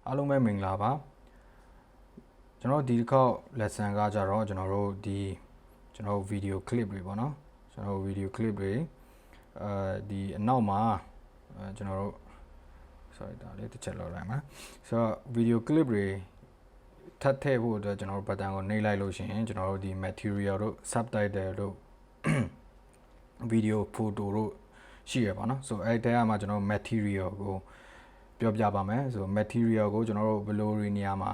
အားလုံးပဲမင်္ဂလာပါကျွန်တော်ဒီတစ်ခေါက် lesson ကကြတော့ကျွန်တော်တို့ video clip တွေပေါ့နော်ကျွန်တော် video clip တွေဒီအနောက်မှာကျွန်တော်တို့ sorry ဒါလေးတစ်ချက်လောက်လိုက်မှာဆိုတော့ video clip တွေထပ်ထည့်ဖို့အတွက်ကျွန်တော်တို့ button ကိုနှိပ်လိုက်လို့ရှိရင်ကျွန်တော်တို့ဒီ material တို့ subtitle တို့ video photo တို့ရှိရပါတော့ဆိုအဲ့တဲမှာကျွန်တော် material ကိုပြောပြပါမယ်ဆို material ကိုကျွန်တော်တို့ဘယ်လိုနေရာမှာ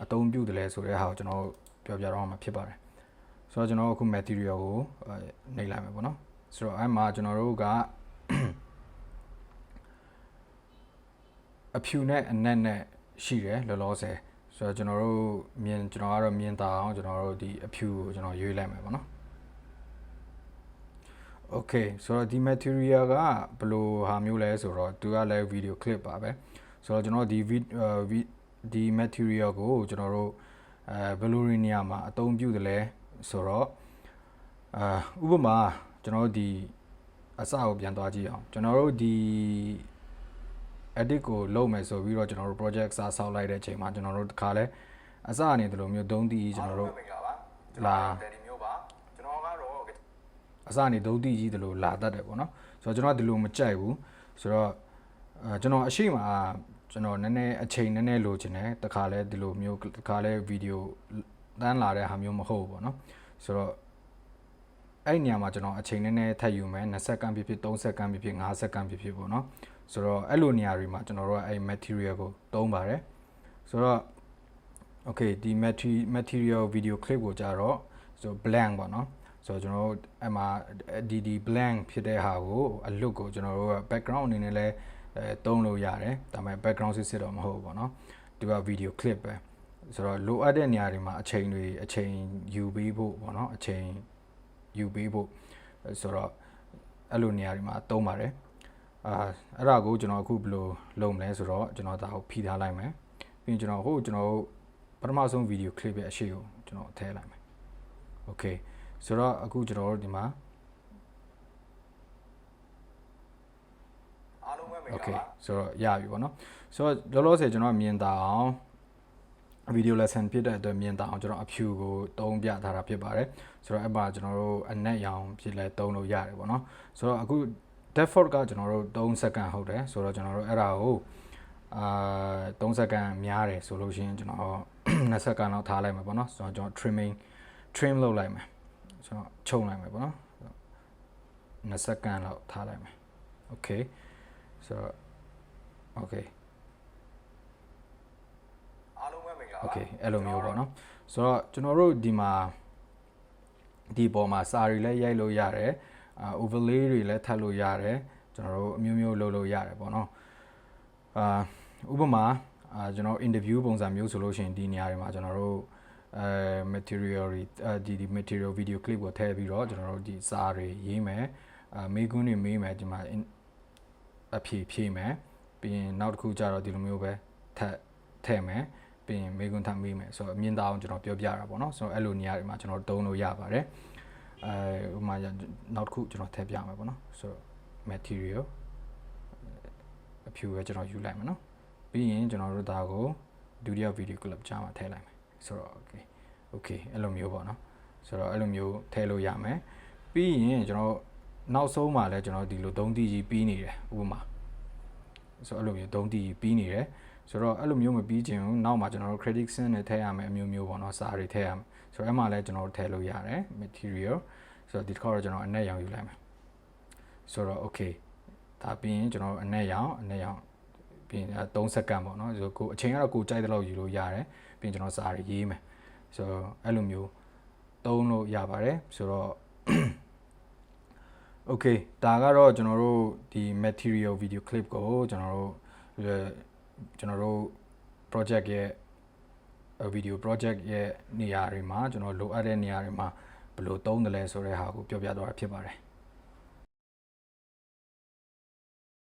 အသုံးပြုတယ်လဲဆိုတဲ့ဟာကိုကျွန်တော်ပြောပြတော့မှာဖြစ်ပါတယ်ဆိုတော့ကျွန်တော်အခု material ကိုနှိပ်လိုက်မယ်ပေါ့နော်ဆိုတော့အဲ့မှာကျွန်တော်တို့ကအဖြူနဲ့အနက်နဲ့ရှိတယ်လောလောဆယ်ဆိုတော့ကျွန်တော်ကတော့မြင်တာအောင်ကျွန်တော်တို့ဒီအဖြူကိုကျွန်တော်ရွေးလိုက်မယ်ပေါ့နော်Okay ဆိုတော့ဒီ material ကဘယ်လိုဟာမျိုးလဲဆိုတော့သူကလည်း video clip ပါပဲဆိုတော့ကျွန်တော်ဒီ material ကိုကျွန်တော်တို့ဘယ်လိုနေရာမှာအသုံးပြုတယ်လဲဆိုတော့ဥပမာကျွန်တော်တို့ဒီအစကိုပြန်သွားကြည့်အောင်ကျွန်တော်တို့ဒီ edit ကိုလုပ်မယ်ဆိုပြီးတော့ကျွန်တော်တို့ project စာဆောက်လိုက်တဲ့အချိန်မှာကျွန်တော်တို့တခါလဲအစအနေနဲ့လိုမျိုးသုံးတီးကျွန်တော်တို့လာအစနေဒုတိကြီးတလို့လာတတ်တယ်ပေါ့နော်ဆိုတော့ကျွန်တော်ဒီလိုမကြိုက်ဘူးဆိုတော့ကျွန်တော်အရှိမကျွန်တော်နည်းနည်းအချိန်နည်းနည်းလိုချင်တယ်တခါလဲဒီလိုမျိုးတခါလဲဗီဒီယိုတန်းလာတဲ့ဟာမျိုးမဟုတ်ဘူးပေါ့နော်ဆိုတော့အဲ့နေရာမှာကျွန်တော်အချိန်နည်းနည်းထပ်ယူမယ်20စက္ကန့်ဖြစ်ဖြစ်30စက္ကန့်ဖြစ်ဖြစ်5စက္ကန့်ဖြစ်ဖြစ်ပေါ့နော်ဆိုတော့အဲ့လိုနေရာတွေမှာကျွန်တော်တို့ကအဲ့ material ကိုသုံးပါတယ်ဆိုတော့ okay ဒီ material video clip ကိုကြတော့ဆို blank ပေါ့နော်ဆိုတော့ကျွန်တော်တို့အမှဒီ blank ဖြစ်တဲ့ဟာကိုအလွတ်ကိုကျွန်တော်တို့က background အနေနဲ့လည်းသုံးလို့ရတယ်ဒါပေမဲ့ background စစ်တော့မဟုတ်ဘူးပေါ့နော်ဒီက video clip ပဲဆိုတော့လိုအပ်တဲ့နေရာတွေမှာအချိန်ယူပေးဖို့ပေါ့နော်အချိန်ယူပေးဖို့ဆိုတော့အဲ့လိုနေရာတွေမှာသုံးပါတယ်အဲ့ဒါကိုကျွန်တော်အခုဘယ်လိုလုပ်မလဲဆိုတော့ကျွန်တော်ဒါကိုဖိထားလိုက်မယ်ပြီးရင်ကျွန်တော်ပထမဆုံး video clip ရဲ့အရှိကိုကျွန်တော်ထည့်လိုက်မယ် okayဆိုတော့အခုကျွန်တော်တို့ဒီမှာအားလုံးပဲမင်္ဂလာပါ okay ဆိုတော့ရပြီပေါ့နော်ဆိုတော့လောလောဆယ်ကျွန်တော်မြင်တာအောင် video lesson ဖြစ်တဲ့အတွက်မြင်တာအောင်ကျွန်တော်အဖြူကိုသုံးပြထားတာဖြစ်ပါတယ်ဆိုတော့အဲ့မှာကျွန်တော်တို့အနက်ရောင်ဖြစ်လဲသုံးလို့ရတယ်ပေါ့နော်ဆိုတော့အခု default ကကျွန်တော်တို့3စက္ကန့်ဟုတ်တယ်ဆိုတော့ကျွန်တော်တို့အဲ့ဒါကို3စက္ကန့်များတယ်ဆိုလို့ရှိရင်ကျွန်တော်20စက္ကန့်လောက်ထားလိုက်မှာပေါ့နော်ဆိုတော့ကျွန်တော် trim လုပ်လိုက်မယ်ကျွန်တော်ချုပ်လိုက်မယ်ပေါ့နော်20စက္ကန့်လောက်ထားလိုက်မယ် okay ဆိုတော့ okay အားလုံးပဲမင်္ဂလာပါ okay အဲ့လိုမျိုးပေါ့နော်ဆိုတော့ကျွန်တော်တို့ဒီမှာဒီပေါ်မှာစာတွေလည်းရိုက်လို့ရတယ် overlay တွေလည်းထပ်လို့ရတယ်ကျွန်တော်တို့အမျိုးမျိုးလုပ်လို့ရတယ်ပေါ့နော်ဥပမာကျွန်တော် interview ပုံစံမျိုးဆိုလို့ရှိရင်ဒီနေရာတွေမှာကျွန်တော်တို့material တွေဒီ material video clip ကိုထည့်ပြီးတော့ကျွန်တော်တို့ဒီစာတွေရေးမယ်မေးခွန်းတွေမေးမယ်ဒီမှာအဖြေမယ်ပြီးရင်နောက်တစ်ခုကျတော့ဒီလိုမျိုးပဲထည့်မယ်ပြီးရင်မေးခွန်းထပ်မေးမယ်ဆိုတော့အမြင်သာအောင်ကျွန်တော်ပြောပြတာပေါ့နော်ဆိုတော့အဲ့လိုနေရာတွေမှာကျွန်တော်သုံးလို့ရပါတယ်ဥပမာနောက်တစ်ခုကျွန်တော်ထည့်ပြမယ်ပေါ့နော်ဆိုတော့ material အဖြူပဲကျွန်တော်ယူလိုက်မယ်နော်ပြီးရင်ကျွန်တော်တို့ဒါကိုဒုတိယ video clip ကြားမှာထည့်လိုက်မယ်ဆိုတော့ okay အဲ့လိုမျိုးပေါ့နော်ဆိုတော့အဲ့လိုမျိုးထည့်လို့ရမယ်ပြီးရင်ကျွန်တော်နောက်ဆုံးမှာလဲကျွန်တော်ဒီလို3တီကြီးပြီးနေတယ်ဥပမာဆိုတော့အဲ့လိုမျိုး3တီကြီးပြီးနေတယ်ဆိုတော့အဲ့လိုမျိုးမပြီးချင်ဘူးနောက်မှာကျွန်တော်တို့ credit sin နဲ့ထည့်ရမယ်အမျိုးမျိုးပေါ့နော်စာတွေထည့်ရမယ်ဆိုတော့အဲ့မှာလဲကျွန်တော်ထည့်လို့ရတယ် material ဆိုတော့ဒီတစ်ခါတော့ကျွန်တော်အနက်ရောင်ယူလိုက်မယ်ဆိုတော့ okay ဒါပြီးရင်ကျွန်တော်အနက်ရောင်ပြီးရင်3စက္ကန့်ပေါ့နော်ဆိုတော့ကိုအချိန်ကတော့ကိုကြိုက်တဲ့လောက်ယူလို့ရတယ်ပြီးရင်ကျွန်တော်စာတွေရေးမယ်ဆိုတော့အဲ့လိုမျိုးသုံးလို့ရပါတယ်ဆိုတော့ okay ဒါကတော့ကျွန်တော်တို့ဒီ material video clip ကိုကျွန်တော်တို့ project ရဲ့ video project ရဲ့နေရာတွေမှာကျွန်တော်လိုအပ်တဲ့နေရာတွေမှာဘယ်လိုသုံးတယ်လဲဆိုတဲ့ဟာကိုပြောပြသွားတာဖြစ်ပါတယ်